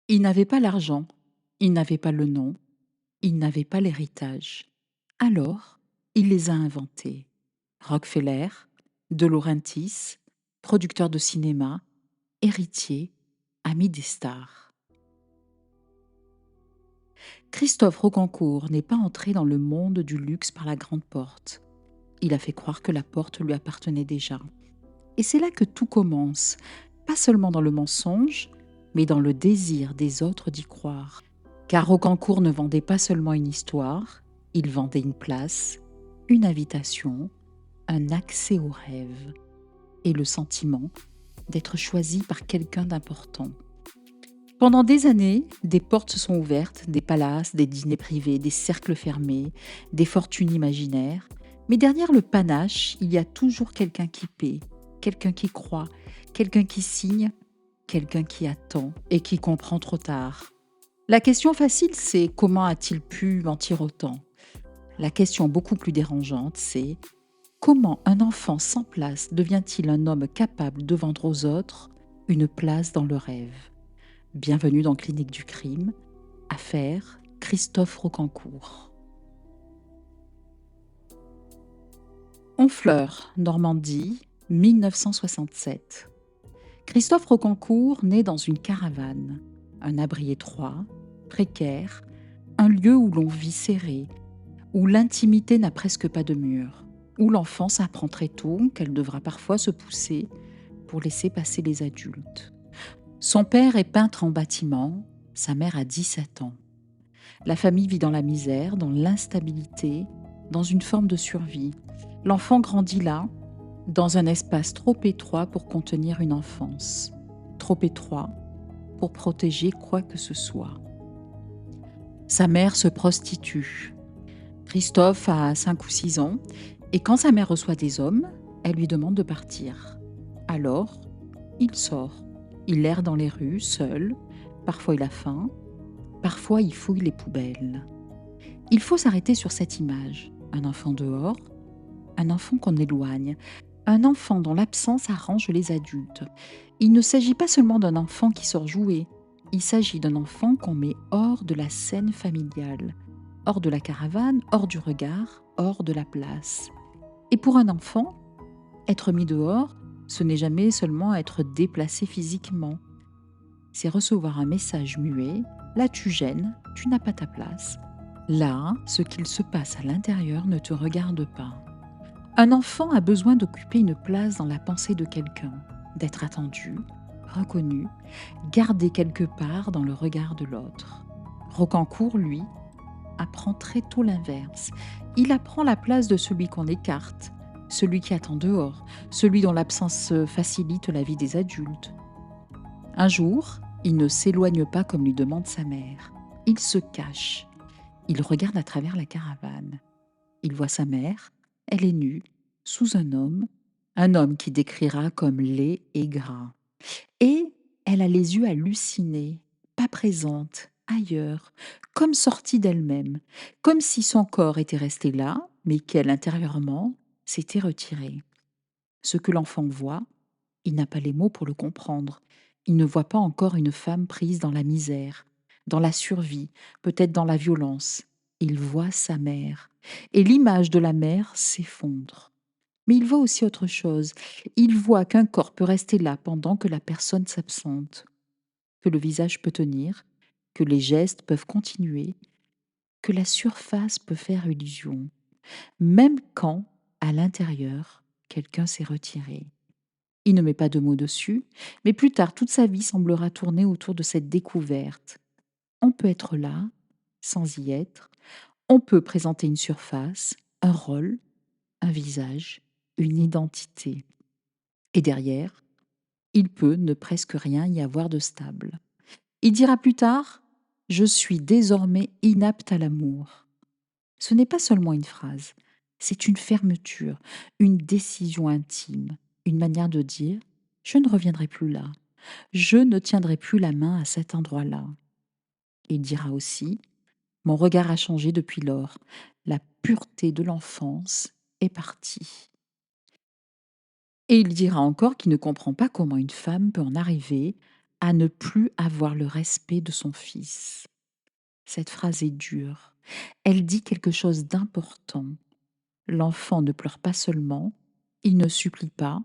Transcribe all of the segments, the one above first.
Ils n'avaient pas l'argent, ils n'avaient pas le nom, ils n'avaient pas l'héritage. Alors, il les a inventés. Rockefeller, De Laurentiis, producteur de cinéma, héritier, ami des stars. Christophe Roccancourt n'est pas entré dans le monde du luxe par la grande porte. Il a fait croire que la porte lui appartenait déjà. Et c'est là que tout commence, pas seulement dans le mensonge, mais dans le désir des autres d'y croire. Car Roccancourt ne vendait pas seulement une histoire, il vendait une place, une invitation, un accès au rêve et le sentiment d'être choisi par quelqu'un d'important. Pendant des années, des portes se sont ouvertes, des palaces, des dîners privés, des cercles fermés, des fortunes imaginaires. Mais derrière le panache, il y a toujours quelqu'un qui paie, quelqu'un qui croit, quelqu'un qui signe, quelqu'un qui attend et qui comprend trop tard. La question facile, c'est comment a-t-il pu mentir autant? La question beaucoup plus dérangeante, c'est comment un enfant sans place devient-il un homme capable de vendre aux autres une place dans le rêve? Bienvenue dans Clinique du crime, affaire Christophe Roccancourt. Honfleur, Normandie, 1967. Christophe Roccancourt naît dans une caravane, un abri étroit, précaire, un lieu où l'on vit serré, où l'intimité n'a presque pas de mur, où l'enfance apprend très tôt qu'elle devra parfois se pousser pour laisser passer les adultes. Son père est peintre en bâtiment, sa mère a 17 ans. La famille vit dans la misère, dans l'instabilité, dans une forme de survie. L'enfant grandit là, dans un espace trop étroit pour contenir une enfance, trop étroit pour protéger quoi que ce soit. Sa mère se prostitue. Christophe a 5 ou 6 ans, et quand sa mère reçoit des hommes, elle lui demande de partir. Alors, il sort. Il erre dans les rues, seul. Parfois il a faim, parfois il fouille les poubelles. Il faut s'arrêter sur cette image. Un enfant dehors, un enfant qu'on éloigne, un enfant dont l'absence arrange les adultes. Il ne s'agit pas seulement d'un enfant qui sort jouer, il s'agit d'un enfant qu'on met hors de la scène familiale, hors de la caravane, hors du regard, hors de la place. Et pour un enfant, être mis dehors, ce n'est jamais seulement être déplacé physiquement. C'est recevoir un message muet, là tu gênes, tu n'as pas ta place. Là, ce qu'il se passe à l'intérieur ne te regarde pas. Un enfant a besoin d'occuper une place dans la pensée de quelqu'un, d'être attendu, reconnu, gardé quelque part dans le regard de l'autre. Roccancourt, lui, apprend très tôt l'inverse. Il apprend la place de celui qu'on écarte, celui qui attend dehors, celui dont l'absence facilite la vie des adultes. Un jour, il ne s'éloigne pas comme lui demande sa mère. Il se cache. Il regarde à travers la caravane. Il voit sa mère, elle est nue, sous un homme qui décrira comme laid et gras. Et elle a les yeux hallucinés, pas présente, ailleurs, comme sortie d'elle-même, comme si son corps était resté là, mais qu'elle, intérieurement, s'était retiré. Ce que l'enfant voit, il n'a pas les mots pour le comprendre. Il ne voit pas encore une femme prise dans la misère, dans la survie, peut-être dans la violence. Il voit sa mère, et l'image de la mère s'effondre. Mais il voit aussi autre chose. Il voit qu'un corps peut rester là pendant que la personne s'absente, que le visage peut tenir, que les gestes peuvent continuer, que la surface peut faire illusion, même quand, à l'intérieur, quelqu'un s'est retiré. Il ne met pas de mots dessus, mais plus tard, toute sa vie semblera tourner autour de cette découverte. On peut être là, sans y être. On peut présenter une surface, un rôle, un visage, une identité. Et derrière, il peut ne presque rien y avoir de stable. Il dira plus tard: «Je suis désormais inapte à l'amour». Ce n'est pas seulement une phrase, c'est une fermeture, une décision intime, une manière de dire: «Je ne reviendrai plus là, je ne tiendrai plus la main à cet endroit-là». Il dira aussi: «Mon regard a changé depuis lors, la pureté de l'enfance est partie». Et il dira encore qu'il ne comprend pas comment une femme peut en arriver à ne plus avoir le respect de son fils. Cette phrase est dure. Elle dit quelque chose d'important. L'enfant ne pleure pas seulement, il ne supplie pas,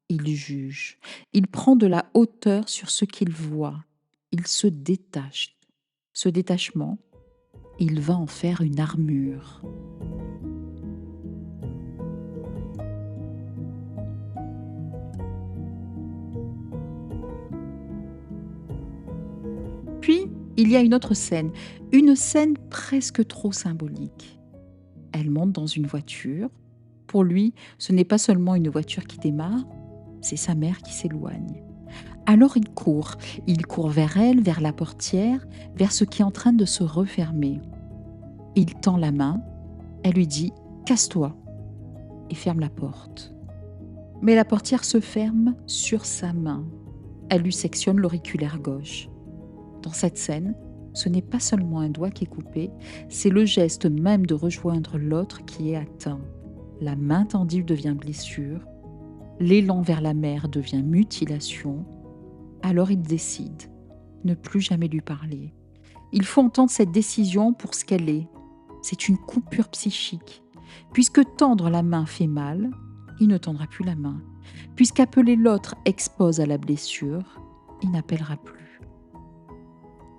il juge. Il prend de la hauteur sur ce qu'il voit. Il se détache. Ce détachement, il va en faire une armure. Puis, il y a une scène presque trop symbolique. Elle monte dans une voiture. Pour lui, ce n'est pas seulement une voiture qui démarre, c'est sa mère qui s'éloigne. Alors il court vers elle, vers la portière, vers ce qui est en train de se refermer. Il tend la main, elle lui dit « Casse-toi » et ferme la porte. Mais la portière se ferme sur sa main. Elle lui sectionne l'auriculaire gauche. Dans cette scène, ce n'est pas seulement un doigt qui est coupé, c'est le geste même de rejoindre l'autre qui est atteint. La main tendue devient blessure, l'élan vers la mère devient mutilation. Alors il décide, ne plus jamais lui parler. Il faut entendre cette décision pour ce qu'elle est. C'est une coupure psychique. Puisque tendre la main fait mal, il ne tendra plus la main. Puisqu'appeler l'autre expose à la blessure, il n'appellera plus.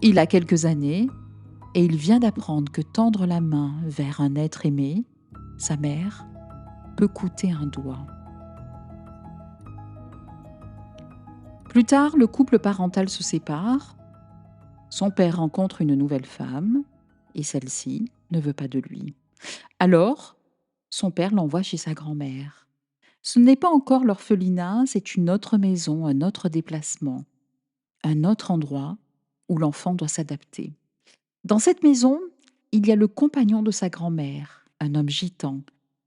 Il a quelques années et il vient d'apprendre que tendre la main vers un être aimé, sa mère, peut coûter un doigt. Plus tard, le couple parental se sépare. Son père rencontre une nouvelle femme et celle-ci ne veut pas de lui. Alors, son père l'envoie chez sa grand-mère. Ce n'est pas encore l'orphelinat, c'est une autre maison, un autre déplacement, un autre endroit où l'enfant doit s'adapter. Dans cette maison, il y a le compagnon de sa grand-mère, un homme gitan,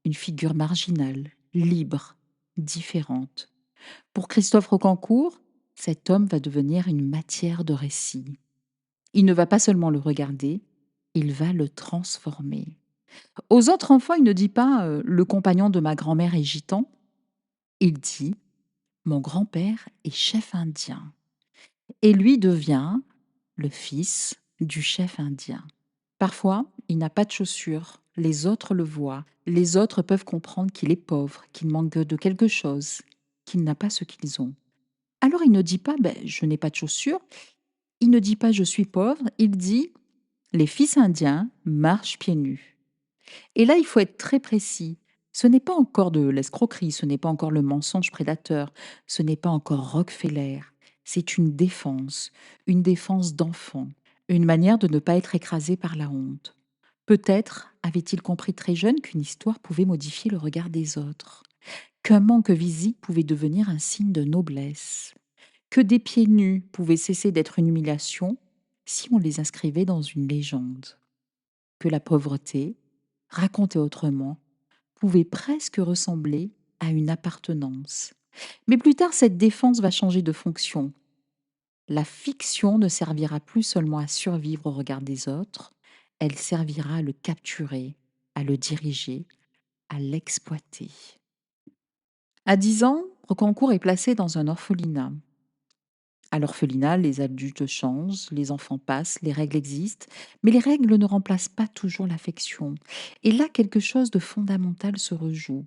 une figure marginale, libre, différente. Pour Christophe Rocancourt, cet homme va devenir une matière de récit. Il ne va pas seulement le regarder, il va le transformer. Aux autres enfants, il ne dit pas le compagnon de ma grand-mère est gitan. Il dit mon grand-père est chef indien. Et lui devient le fils du chef indien. Parfois, il n'a pas de chaussures. Les autres le voient. Les autres peuvent comprendre qu'il est pauvre, qu'il manque de quelque chose, qu'il n'a pas ce qu'ils ont. Alors il ne dit pas je n'ai pas de chaussures. Il ne dit pas je suis pauvre. Il dit les fils indiens marchent pieds nus. Et là, il faut être très précis. Ce n'est pas encore de l'escroquerie, ce n'est pas encore le mensonge prédateur, ce n'est pas encore Rockefeller. C'est une défense d'enfant, une manière de ne pas être écrasé par la honte. Peut-être avait-il compris très jeune qu'une histoire pouvait modifier le regard des autres, qu'un manque physique pouvait devenir un signe de noblesse, que des pieds nus pouvaient cesser d'être une humiliation si on les inscrivait dans une légende, que la pauvreté, racontée autrement, pouvait presque ressembler à une appartenance. Mais plus tard, cette défense va changer de fonction. La fiction ne servira plus seulement à survivre au regard des autres, elle servira à le capturer, à le diriger, à l'exploiter. À 10 ans, Rocancourt est placé dans un orphelinat. À l'orphelinat, les adultes changent, les enfants passent, les règles existent, mais les règles ne remplacent pas toujours l'affection. Et là, quelque chose de fondamental se rejoue.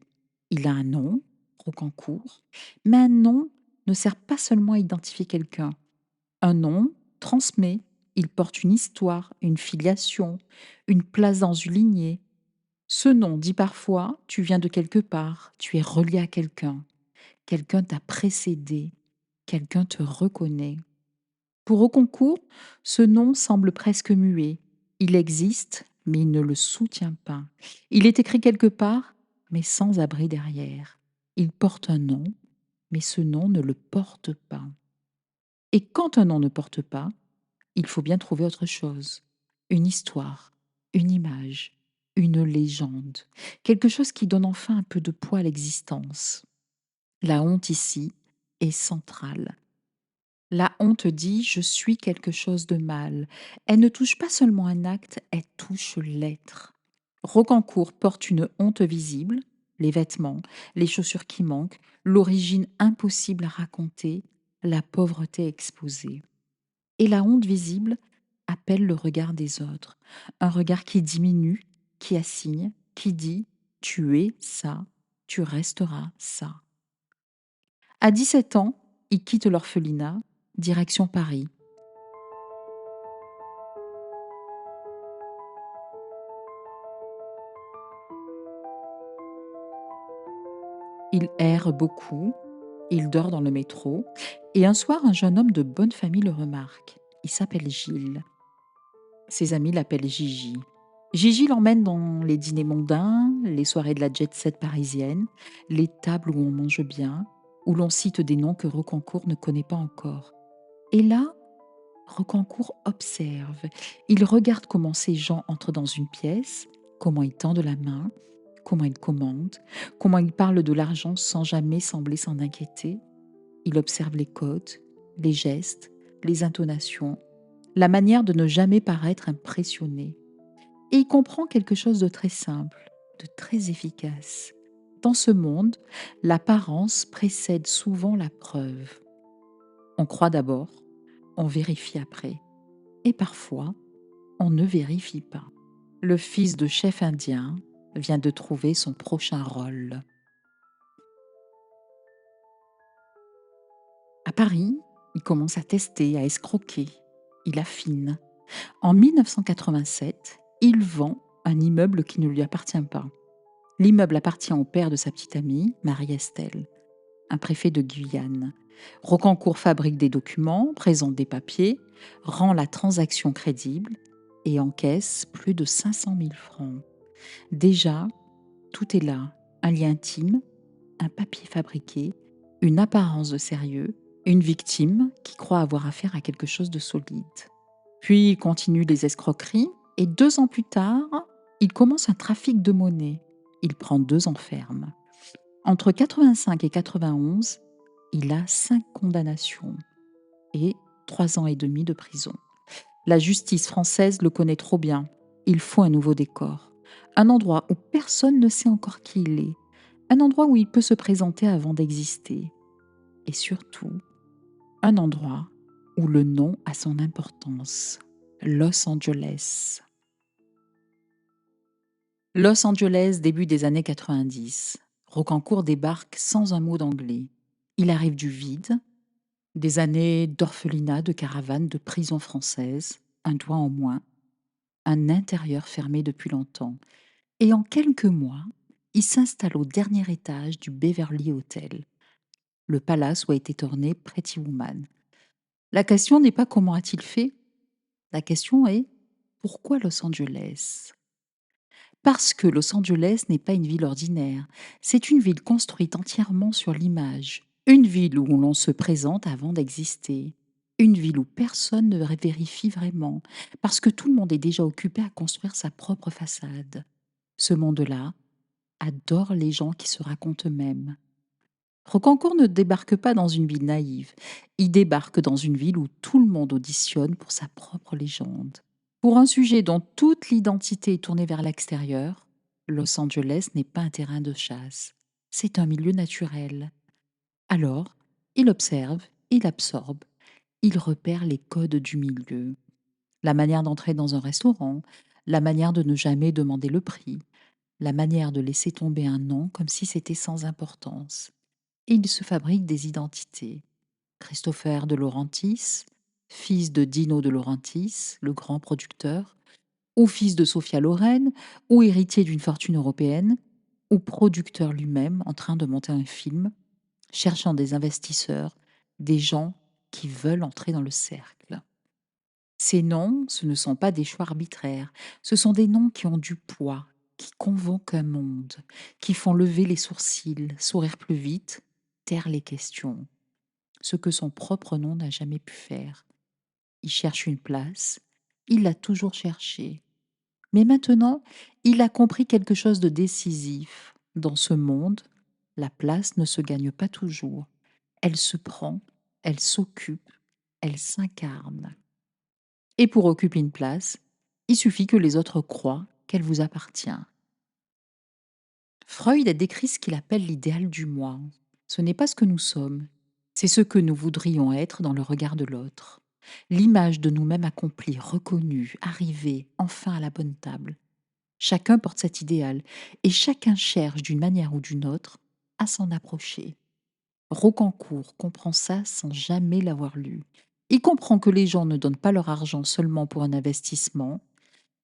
Il a un nom, Rocancourt, mais un nom ne sert pas seulement à identifier quelqu'un. Un nom transmet, il porte une histoire, une filiation, une place dans une lignée. Ce nom dit parfois, tu viens de quelque part, tu es relié à quelqu'un, quelqu'un t'a précédé, quelqu'un te reconnaît. Pour Rocancourt, ce nom semble presque muet. Il existe, mais il ne le soutient pas. Il est écrit quelque part, mais sans abri derrière. Il porte un nom, mais ce nom ne le porte pas. Et quand un nom ne porte pas, il faut bien trouver autre chose. Une histoire, une image, une légende. Quelque chose qui donne enfin un peu de poids à l'existence. La honte ici est centrale. La honte dit je suis quelque chose de mal. Elle ne touche pas seulement un acte, elle touche l'être. Rocancourt porte une honte visible, les vêtements, les chaussures qui manquent, l'origine impossible à raconter, la pauvreté exposée. Et la honte visible appelle le regard des autres. Un regard qui diminue, qui assigne, qui dit tu es ça, tu resteras ça. À 17 ans, ils quittent l'orphelinat, direction Paris. Il erre beaucoup, il dort dans le métro, et un soir, un jeune homme de bonne famille le remarque. Il s'appelle Gilles. Ses amis l'appellent Gigi. Gigi l'emmène dans les dîners mondains, les soirées de la jet-set parisienne, les tables où on mange bien, où l'on cite des noms que Rocancourt ne connaît pas encore. Et là, Rocancourt observe. Il regarde comment ces gens entrent dans une pièce, comment ils tendent la main, comment ils commandent, comment ils parlent de l'argent sans jamais sembler s'en inquiéter. Il observe les codes, les gestes, les intonations, la manière de ne jamais paraître impressionné. Et il comprend quelque chose de très simple, de très efficace. Dans ce monde, l'apparence précède souvent la preuve. On croit d'abord, on vérifie après. Et parfois, on ne vérifie pas. Le fils de chef indien vient de trouver son prochain rôle. À Paris, il commence à tester, à escroquer. Il affine. En 1987, il vend un immeuble qui ne lui appartient pas. L'immeuble appartient au père de sa petite amie, Marie-Estelle, un préfet de Guyane. Rocancourt fabrique des documents, présente des papiers, rend la transaction crédible et encaisse plus de 500 000 francs. Déjà, tout est là, un lien intime, un papier fabriqué, une apparence de sérieux, une victime qui croit avoir affaire à quelque chose de solide. Puis il continue les escroqueries et 2 ans plus tard, il commence un trafic de monnaie. Il prend 2 ans ferme. Entre 85 et 91, il a 5 condamnations et 3 ans et demi de prison. La justice française le connaît trop bien. Il faut un nouveau décor. Un endroit où personne ne sait encore qui il est. Un endroit où il peut se présenter avant d'exister. Et surtout, un endroit où le nom a son importance. Los Angeles. Los Angeles, début des années 90. Rocancourt débarque sans un mot d'anglais. Il arrive du vide, des années d'orphelinat, de caravane, de prison française, un toit en moins, un intérieur fermé depuis longtemps. Et en quelques mois, il s'installe au dernier étage du Beverly Hotel, le palace où a été tourné Pretty Woman. La question n'est pas comment a-t-il fait, la question est pourquoi Los Angeles? Parce que Los Angeles n'est pas une ville ordinaire, c'est une ville construite entièrement sur l'image, une ville où l'on se présente avant d'exister, une ville où personne ne vérifie vraiment, parce que tout le monde est déjà occupé à construire sa propre façade. Ce monde-là adore les gens qui se racontent eux-mêmes. Rocancourt ne débarque pas dans une ville naïve, il débarque dans une ville où tout le monde auditionne pour sa propre légende. Pour un sujet dont toute l'identité est tournée vers l'extérieur, Los Angeles n'est pas un terrain de chasse, c'est un milieu naturel. Alors, il observe, il absorbe, il repère les codes du milieu. La manière d'entrer dans un restaurant, la manière de ne jamais demander le prix, la manière de laisser tomber un nom comme si c'était sans importance. Et il se fabrique des identités. Christopher de Laurentis, fils de Dino de Laurentis, le grand producteur, ou fils de Sophia Loren, ou héritier d'une fortune européenne, ou producteur lui-même en train de monter un film, cherchant des investisseurs, des gens qui veulent entrer dans le cercle. Ces noms, ce ne sont pas des choix arbitraires, ce sont des noms qui ont du poids, qui convoquent un monde, qui font lever les sourcils, sourire plus vite, taire les questions. Ce que son propre nom n'a jamais pu faire. Il cherche une place, il l'a toujours cherchée. Mais maintenant, il a compris quelque chose de décisif. Dans ce monde, la place ne se gagne pas toujours. Elle se prend, elle s'occupe, elle s'incarne. Et pour occuper une place, il suffit que les autres croient qu'elle vous appartient. Freud a décrit ce qu'il appelle l'idéal du moi. Ce n'est pas ce que nous sommes, c'est ce que nous voudrions être dans le regard de l'autre. l'image de nous-mêmes accomplis, reconnus, arrivés, enfin à la bonne table. Chacun porte cet idéal et chacun cherche d'une manière ou d'une autre à s'en approcher. Rocancourt comprend ça sans jamais l'avoir lu. Il comprend que les gens ne donnent pas leur argent seulement pour un investissement,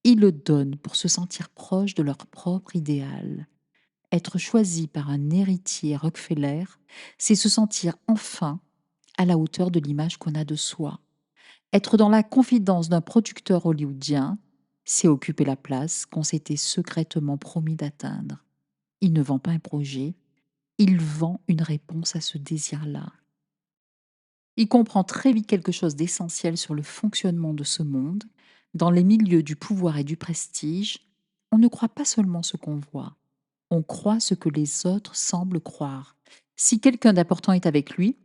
ils le donnent pour se sentir proche de leur propre idéal. Être choisi par un héritier Rockefeller, c'est se sentir enfin à la hauteur de l'image qu'on a de soi. Être dans la confidence d'un producteur hollywoodien, c'est occuper la place qu'on s'était secrètement promis d'atteindre. Il ne vend pas un projet, il vend une réponse à ce désir-là. Il comprend très vite quelque chose d'essentiel sur le fonctionnement de ce monde. Dans les milieux du pouvoir et du prestige, on ne croit pas seulement ce qu'on voit, on croit ce que les autres semblent croire. Si quelqu'un d'important est avec lui,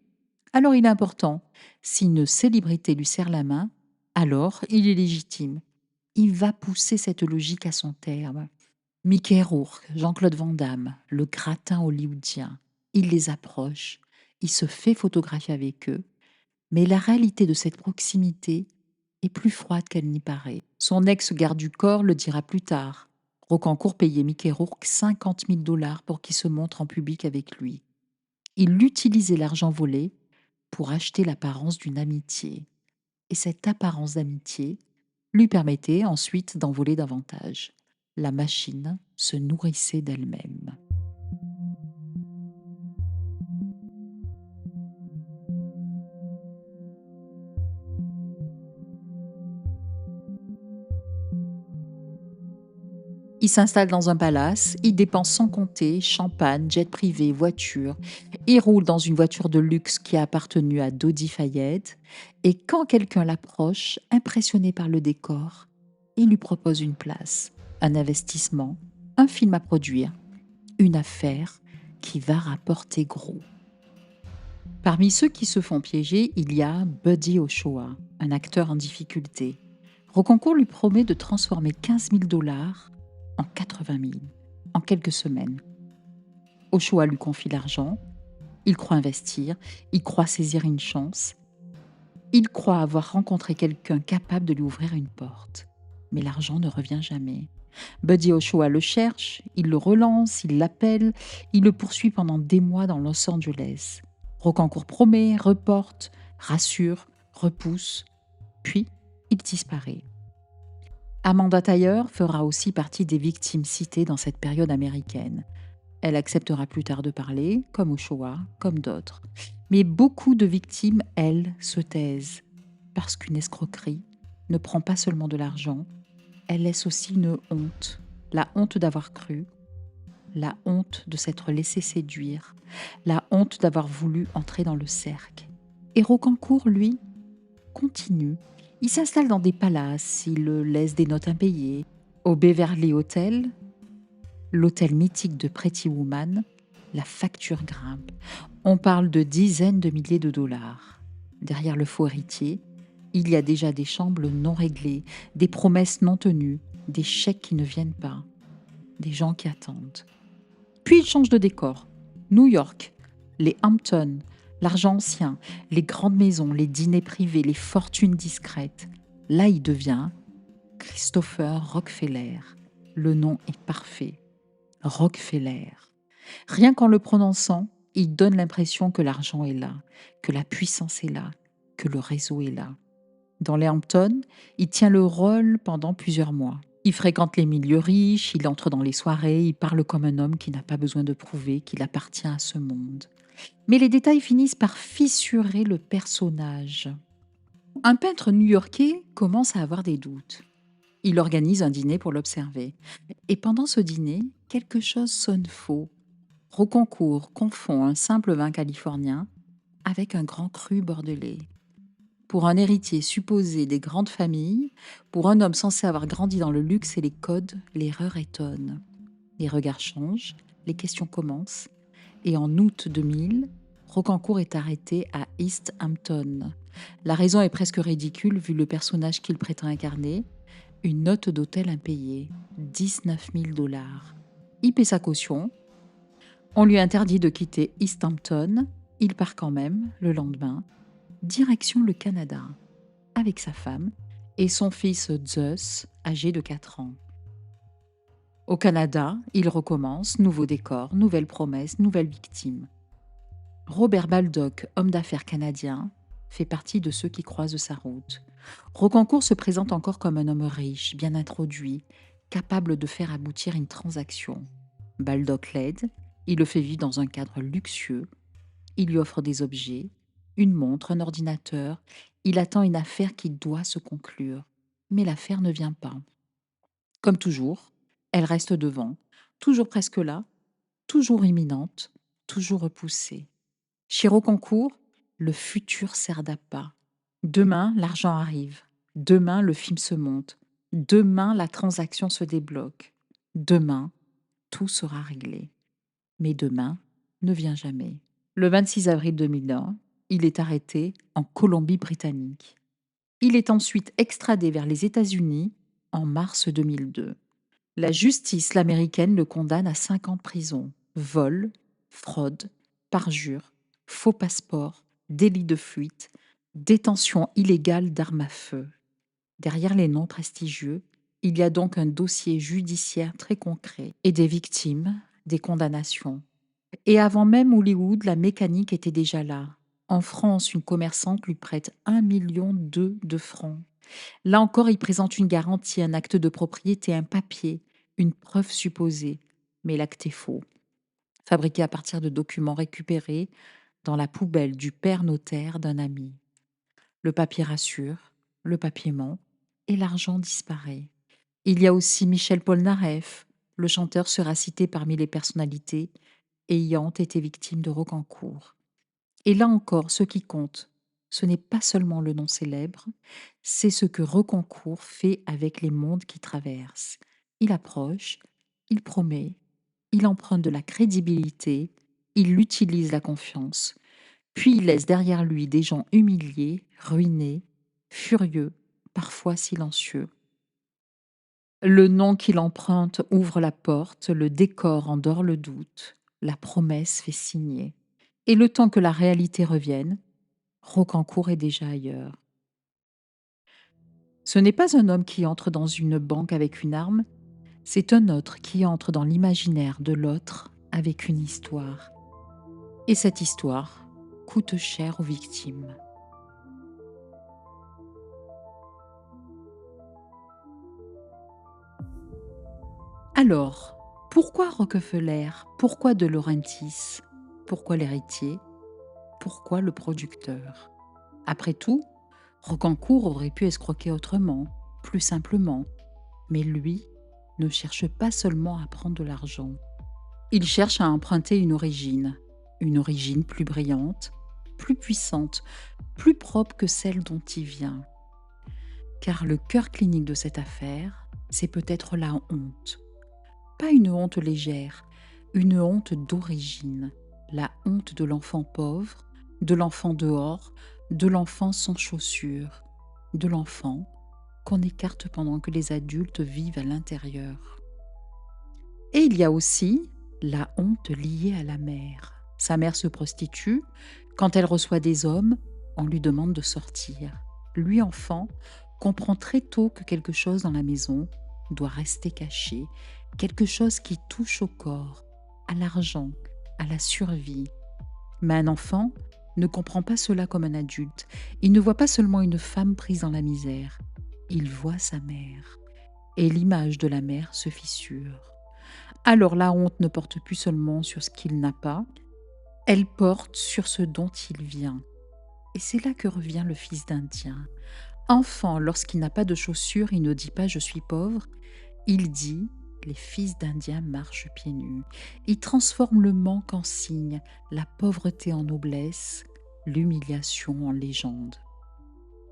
alors il est important. Si une célébrité lui serre la main, alors il est légitime. Il va pousser cette logique à son terme. Mickey Rourke, Jean-Claude Van Damme, le gratin hollywoodien, il les approche, il se fait photographier avec eux, mais la réalité de cette proximité est plus froide qu'elle n'y paraît. Son ex-garde du corps le dira plus tard. Rocancourt payait Mickey Rourke 50 000 dollars pour qu'il se montre en public avec lui. Il utilisait l'argent volé pour acheter l'apparence d'une amitié. Et cette apparence d'amitié lui permettait ensuite d'en voler davantage. La machine se nourrissait d'elle-même. Il s'installe dans un palace, il dépense sans compter, champagne, jet privé, voiture. Il roule dans une voiture de luxe qui a appartenu à Dodi Fayed. Et quand quelqu'un l'approche, impressionné par le décor, il lui propose une place, un investissement, un film à produire, une affaire qui va rapporter gros. Parmi ceux qui se font piéger, il y a Buddy Oshawa, un acteur en difficulté. Rocancourt lui promet de transformer 15 000 dollars en 80 000, en quelques semaines. Oshawa lui confie l'argent, il croit investir, il croit saisir une chance, il croit avoir rencontré quelqu'un capable de lui ouvrir une porte. Mais l'argent ne revient jamais. Buddy Oshawa le cherche, il le relance, il l'appelle, il le poursuit pendant des mois dans Los Angeles. Rocancourt promet, reporte, rassure, repousse, puis il disparaît. Amanda Taylor fera aussi partie des victimes citées dans cette période américaine. Elle acceptera plus tard de parler, comme Oshawa, comme d'autres. Mais beaucoup de victimes, elles, se taisent, parce qu'une escroquerie ne prend pas seulement de l'argent, elle laisse aussi une honte, la honte d'avoir cru, la honte de s'être laissé séduire, la honte d'avoir voulu entrer dans le cercle. Et Rocancourt, lui, continue. Il s'installe dans des palaces, il laisse des notes impayées. Au Beverly Hotel, l'hôtel mythique de Pretty Woman, la facture grimpe. On parle de dizaines de milliers de dollars. Derrière le faux héritier, il y a déjà des chambres non réglées, des promesses non tenues, des chèques qui ne viennent pas, des gens qui attendent. Puis il change de décor. New York, les Hamptons, l'argent ancien, les grandes maisons, les dîners privés, les fortunes discrètes. Là, il devient Christopher Rockefeller. Le nom est parfait. Rockefeller. Rien qu'en le prononçant, il donne l'impression que l'argent est là, que la puissance est là, que le réseau est là. Dans les Hamptons, il tient le rôle pendant plusieurs mois. Il fréquente les milieux riches, il entre dans les soirées, il parle comme un homme qui n'a pas besoin de prouver qu'il appartient à ce monde. Mais les détails finissent par fissurer le personnage. Un peintre new-yorkais commence à avoir des doutes. Il organise un dîner pour l'observer. Et pendant ce dîner, quelque chose sonne faux. Rocancourt confond un simple vin californien avec un grand cru bordelais. Pour un héritier supposé des grandes familles, pour un homme censé avoir grandi dans le luxe et les codes, l'erreur étonne. Les regards changent, les questions commencent, et en août 2000, Rocancourt est arrêté à East Hampton. La raison est presque ridicule vu le personnage qu'il prétend incarner, une note d'hôtel impayée, 19 000 dollars. Il paie sa caution, on lui interdit de quitter East Hampton, il part quand même, le lendemain, direction le Canada. avec sa femme et son fils Zeus, âgé de 4 ans. Au Canada, il recommence, nouveau décor, nouvelle promesse, nouvelle victime. Robert Baldock, homme d'affaires canadien, fait partie de ceux qui croisent sa route. Rocancourt se présente encore comme un homme riche, bien introduit, capable de faire aboutir une transaction. Baldock l'aide, il le fait vivre dans un cadre luxueux, il lui offre des objets, une montre, un ordinateur, il attend une affaire qui doit se conclure. Mais l'affaire ne vient pas. Comme toujours, elle reste devant, toujours presque là, toujours imminente, toujours repoussée. Chez Rocancourt, le futur sert d'appât. Demain, l'argent arrive. Demain, le film se monte. Demain, la transaction se débloque. Demain, tout sera réglé. Mais demain ne vient jamais. Le 26 avril 2001, il est arrêté en Colombie-Britannique. Il est ensuite extradé vers les États-Unis en mars 2002. La justice américaine le condamne à 5 ans de prison. Vol, fraude, parjure, faux passeport, délit de fuite, détention illégale d'armes à feu. Derrière les noms prestigieux, il y a donc un dossier judiciaire très concret et des victimes, des condamnations. Et avant même Hollywood, la mécanique était déjà là. En France, une commerçante lui prête 1,2 million de francs. Là encore, il présente une garantie, un acte de propriété, un papier, une preuve supposée. Mais l'acte est faux, fabriqué à partir de documents récupérés dans la poubelle du père notaire d'un ami. Le papier rassure, le papier ment, et l'argent disparaît. Il y a aussi Michel Polnareff. Le chanteur sera cité parmi les personnalités ayant été victimes de Rocancourt. Et là encore, ce qui compte, ce n'est pas seulement le nom célèbre, c'est ce que Rocancourt fait avec les mondes qui traversent. Il approche, il promet, il emprunte de la crédibilité, il utilise la confiance, puis il laisse derrière lui des gens humiliés, ruinés, furieux, parfois silencieux. Le nom qu'il emprunte ouvre la porte, le décor endort le doute, la promesse fait signer. Et le temps que la réalité revienne, Rocancourt est déjà ailleurs. Ce n'est pas un homme qui entre dans une banque avec une arme, c'est un autre qui entre dans l'imaginaire de l'autre avec une histoire. Et cette histoire coûte cher aux victimes. Alors, pourquoi Rockefeller? Pourquoi De Laurentiis? Pourquoi l'héritier? Pourquoi le producteur? Après tout, Rocancourt aurait pu escroquer autrement, plus simplement. Mais lui ne cherche pas seulement à prendre de l'argent. Il cherche à emprunter une origine plus brillante, plus puissante, plus propre que celle dont il vient. Car le cœur clinique de cette affaire, c'est peut-être la honte. Pas une honte légère, une honte d'origine, la honte de l'enfant pauvre, de l'enfant dehors, de l'enfant sans chaussures, de l'enfant qu'on écarte pendant que les adultes vivent à l'intérieur. Et il y a aussi la honte liée à la mère. Sa mère se prostitue. Quand elle reçoit des hommes, on lui demande de sortir. Lui, enfant, comprend très tôt que quelque chose dans la maison doit rester caché, quelque chose qui touche au corps, à l'argent, à la survie. Mais un enfant ne comprend pas cela comme un adulte. Il ne voit pas seulement une femme prise dans la misère. Il voit sa mère. Et l'image de la mère se fissure. Alors la honte ne porte plus seulement sur ce qu'il n'a pas, elle porte sur ce dont il vient. Et c'est là que revient le fils d'Indien. Enfant, lorsqu'il n'a pas de chaussures, il ne dit pas « je suis pauvre », il dit « les fils d'Indien marchent pieds nus ». Il transforme le manque en signe, la pauvreté en noblesse, l'humiliation en légende.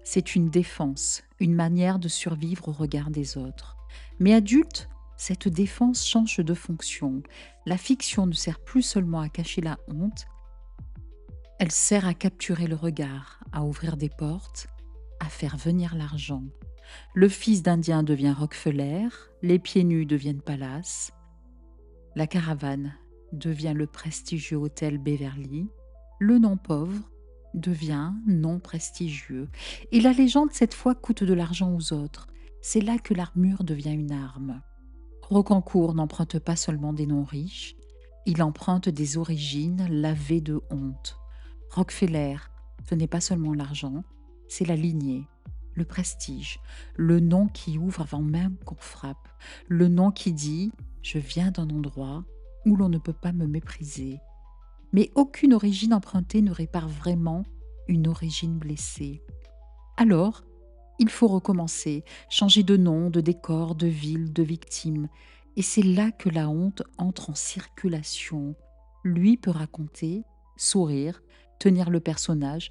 C'est une défense, une manière de survivre au regard des autres. Mais adulte, cette défense change de fonction. La fiction ne sert plus seulement à cacher la honte, elle sert à capturer le regard, à ouvrir des portes, à faire venir l'argent. Le fils d'Indien devient Rockefeller, les pieds nus deviennent Palace, la caravane devient le prestigieux hôtel Beverly, le nom pauvre devient non prestigieux. Et la légende, cette fois, coûte de l'argent aux autres. C'est là que l'armure devient une arme. Rocancourt n'emprunte pas seulement des noms riches, il emprunte des origines lavées de honte. Rockefeller, ce n'est pas seulement l'argent, c'est la lignée, le prestige, le nom qui ouvre avant même qu'on frappe, le nom qui dit « je viens d'un endroit où l'on ne peut pas me mépriser ». Mais aucune origine empruntée ne répare vraiment une origine blessée. Alors, il faut recommencer, changer de nom, de décor, de ville, de victime. Et c'est là que la honte entre en circulation. Lui peut raconter, sourire, tenir le personnage,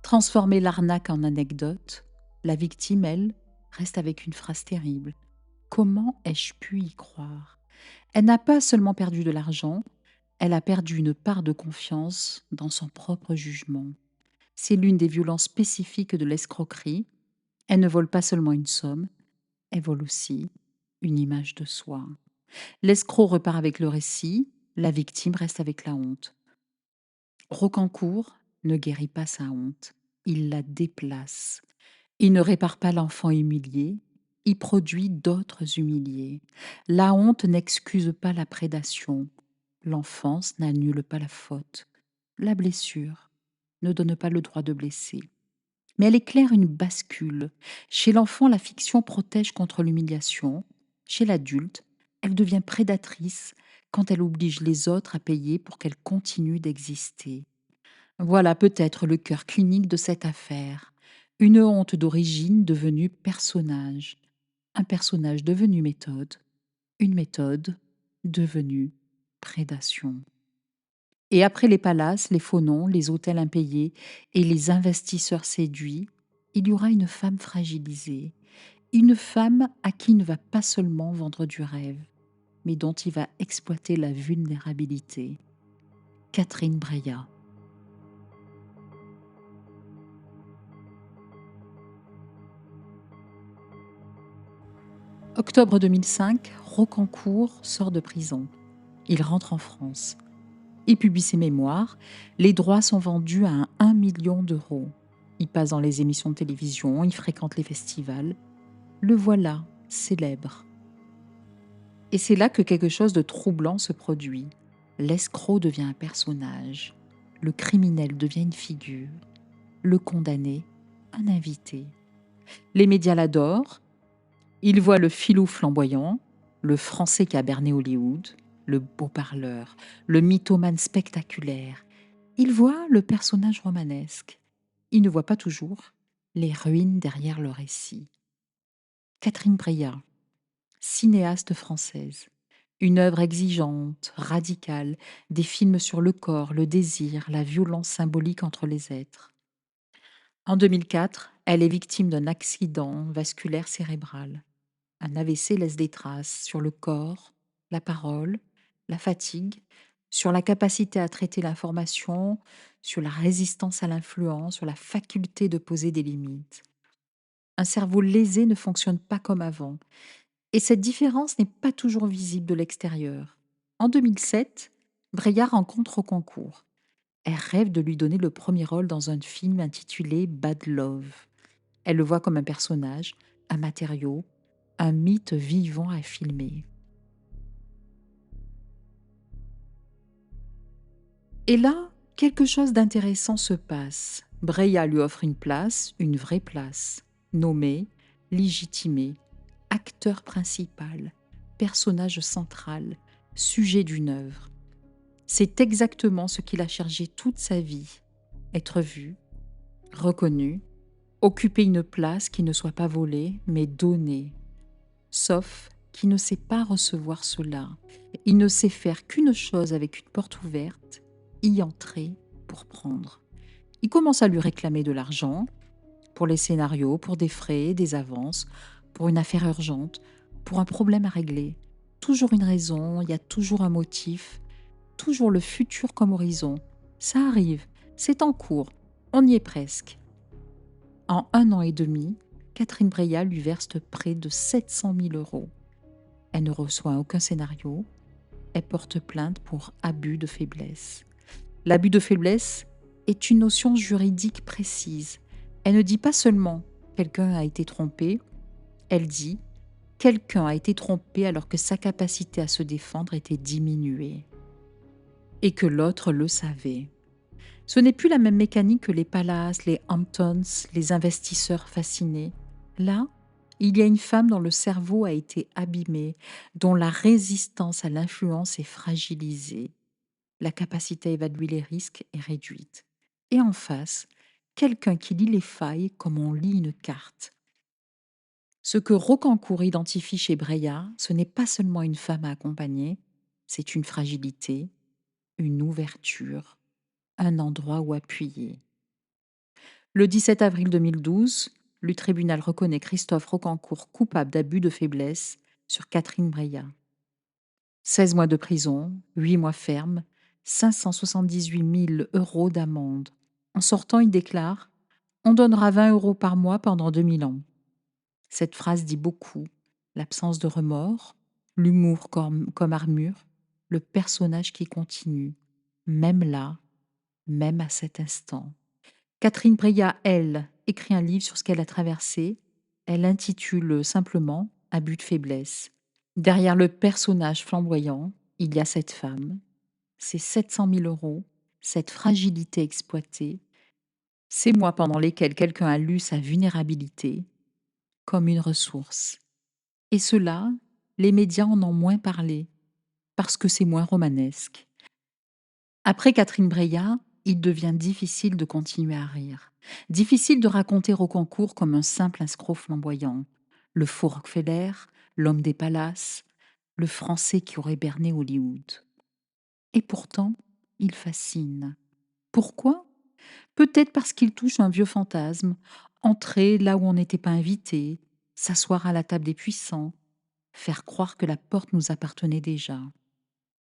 transformer l'arnaque en anecdote. La victime, elle, reste avec une phrase terrible. Comment ai-je pu y croire? Elle n'a pas seulement perdu de l'argent, elle a perdu une part de confiance dans son propre jugement. C'est l'une des violences spécifiques de l'escroquerie. Elle ne vole pas seulement une somme, elle vole aussi une image de soi. L'escroc repart avec le récit, la victime reste avec la honte. Rocancourt ne guérit pas sa honte, il la déplace. Il ne répare pas l'enfant humilié, il produit d'autres humiliés. La honte n'excuse pas la prédation, l'enfance n'annule pas la faute, la blessure ne donne pas le droit de blesser. Mais elle éclaire une bascule. Chez l'enfant, la fiction protège contre l'humiliation. Chez l'adulte, elle devient prédatrice quand elle oblige les autres à payer pour qu'elle continue d'exister. Voilà peut-être le cœur clinique de cette affaire. Une honte d'origine devenue personnage. Un personnage devenu méthode. Une méthode devenue prédation. Et après les palaces, les faux noms, les hôtels impayés et les investisseurs séduits, il y aura une femme fragilisée, une femme à qui il ne va pas seulement vendre du rêve, mais dont il va exploiter la vulnérabilité. Catherine Breillat. Octobre 2005, Rocancourt sort de prison. Il rentre en France. Il publie ses mémoires. Les droits sont vendus à 1 million d'euros. Il passe dans les émissions de télévision, il fréquente les festivals. Le voilà, célèbre. Et c'est là que quelque chose de troublant se produit. L'escroc devient un personnage. Le criminel devient une figure. Le condamné, un invité. Les médias l'adorent. Ils voient le filou flamboyant, le français qui a berné Hollywood, le beau parleur, le mythomane spectaculaire. Ils voient le personnage romanesque. Ils ne voient pas toujours les ruines derrière le récit. Catherine Breillat, cinéaste française. Une œuvre exigeante, radicale, des films sur le corps, le désir, la violence symbolique entre les êtres. En 2004, elle est victime d'un accident vasculaire cérébral. Un AVC laisse des traces sur le corps, la parole, la fatigue, sur la capacité à traiter l'information, sur la résistance à l'influence, sur la faculté de poser des limites. Un cerveau lésé ne fonctionne pas comme avant. Et cette différence n'est pas toujours visible de l'extérieur. En 2007, Breillat rencontre au concours. Elle rêve de lui donner le premier rôle dans un film intitulé Bad Love. Elle le voit comme un personnage, un matériau, un mythe vivant à filmer. Et là, quelque chose d'intéressant se passe. Breillat lui offre une vraie place, nommée, légitimée, acteur principal, personnage central, sujet d'une œuvre. C'est exactement ce qu'il a cherché toute sa vie. Être vu, reconnu, occuper une place qui ne soit pas volée, mais donnée. Sauf qu'il ne sait pas recevoir cela. Il ne sait faire qu'une chose avec une porte ouverte, y entrer pour prendre. Il commence à lui réclamer de l'argent pour les scénarios, pour des frais, des avances, pour une affaire urgente, pour un problème à régler. Toujours une raison, il y a toujours un motif, toujours le futur comme horizon. Ça arrive, c'est en cours, on y est presque. En 1 an et demi, Catherine Breillat lui verse près de 700 000 euros. Elle ne reçoit aucun scénario. Elle porte plainte pour abus de faiblesse. L'abus de faiblesse est une notion juridique précise. Elle ne dit pas seulement quelqu'un a été trompé, elle dit quelqu'un a été trompé alors que sa capacité à se défendre était diminuée et que l'autre le savait. Ce n'est plus la même mécanique que les Palace, les Hamptons, les investisseurs fascinés. Là, il y a une femme dont le cerveau a été abîmé, dont la résistance à l'influence est fragilisée. La capacité à évaluer les risques est réduite. Et en face, quelqu'un qui lit les failles comme on lit une carte. Ce que Rocancourt identifie chez Breillat, ce n'est pas seulement une femme à accompagner, c'est une fragilité, une ouverture, un endroit où appuyer. Le 17 avril 2012, le tribunal reconnaît Christophe Rocancourt coupable d'abus de faiblesse sur Catherine Breillat. 16 mois de prison, 8 mois fermes, 578 000 euros d'amende. En sortant, il déclare « On donnera 20 euros par mois pendant 2000 ans ». Cette phrase dit beaucoup. L'absence de remords, l'humour comme armure, le personnage qui continue, même là, même à cet instant. Catherine Breillat, elle, écrit un livre sur ce qu'elle a traversé. Elle l'intitule simplement « Abus de faiblesse ». Derrière le personnage flamboyant, il y a cette femme, ces 700 000 euros, cette fragilité exploitée, ces mois pendant lesquels quelqu'un a lu sa vulnérabilité comme une ressource. Et cela, les médias en ont moins parlé, parce que c'est moins romanesque. Après Catherine Breillat, il devient difficile de continuer à rire. Difficile de raconter Rocancourt comme un simple escroc flamboyant. Le faux Rockefeller, l'homme des palaces, le Français qui aurait berné Hollywood. Et pourtant, il fascine. Pourquoi? Peut-être parce qu'il touche un vieux fantasme, entrer là où on n'était pas invité, s'asseoir à la table des puissants, faire croire que la porte nous appartenait déjà.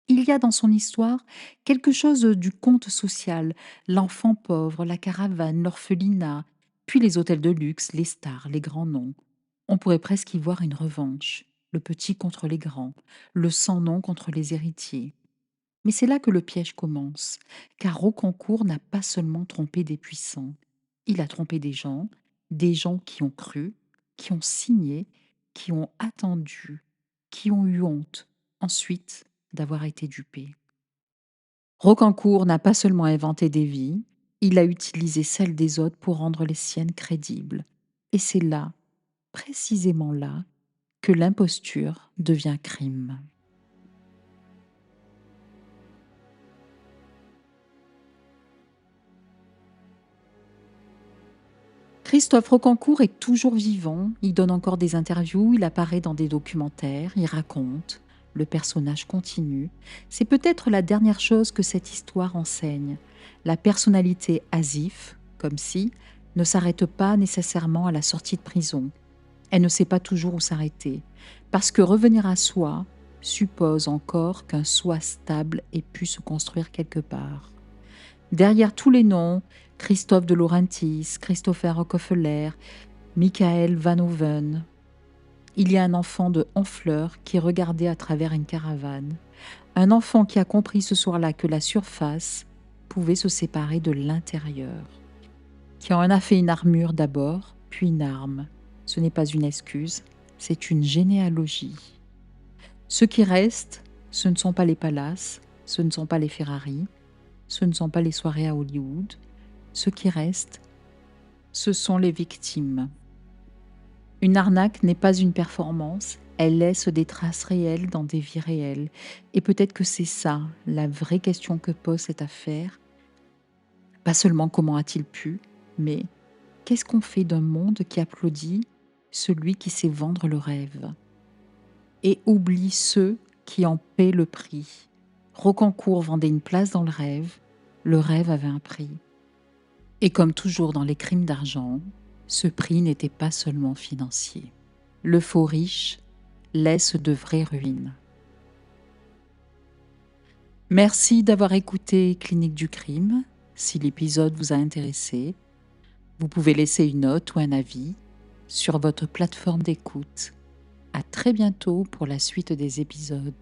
Il y a dans son histoire quelque chose du conte social, l'enfant pauvre, la caravane, l'orphelinat, puis les hôtels de luxe, les stars, les grands noms. On pourrait presque y voir une revanche, le petit contre les grands, le sans-nom contre les héritiers. Mais c'est là que le piège commence, car Rocancourt n'a pas seulement trompé des puissants, il a trompé des gens qui ont cru, qui ont signé, qui ont attendu, qui ont eu honte, ensuite d'avoir été dupés. Rocancourt n'a pas seulement inventé des vies, il a utilisé celles des autres pour rendre les siennes crédibles. Et c'est là, précisément là, que l'imposture devient crime. Christophe Rocancourt est toujours vivant, il donne encore des interviews, il apparaît dans des documentaires, il raconte, le personnage continue. C'est peut-être la dernière chose que cette histoire enseigne. La personnalité asif, comme si, ne s'arrête pas nécessairement à la sortie de prison. Elle ne sait pas toujours où s'arrêter, parce que revenir à soi suppose encore qu'un soi stable ait pu se construire quelque part. Derrière tous les noms, Christophe de Laurentis, Christopher Rockefeller, Michael Van Hoven, il y a un enfant de Honfleur qui regardait à travers une caravane. Un enfant qui a compris ce soir-là que la surface pouvait se séparer de l'intérieur. Qui en a fait une armure d'abord, puis une arme. Ce n'est pas une excuse, c'est une généalogie. Ce qui reste, ce ne sont pas les palaces, ce ne sont pas les Ferrari, ce ne sont pas les soirées à Hollywood. Ce qui reste, ce sont les victimes. Une arnaque n'est pas une performance, elle laisse des traces réelles dans des vies réelles. Et peut-être que c'est ça, la vraie question que pose cette affaire. Pas seulement comment a-t-il pu, mais qu'est-ce qu'on fait d'un monde qui applaudit celui qui sait vendre le rêve et oublie ceux qui en paient le prix. Rocancourt vendait une place dans le rêve avait un prix. Et comme toujours dans les crimes d'argent, ce prix n'était pas seulement financier. Le faux riche laisse de vraies ruines. Merci d'avoir écouté Clinique du crime. Si l'épisode vous a intéressé, vous pouvez laisser une note ou un avis sur votre plateforme d'écoute. À très bientôt pour la suite des épisodes.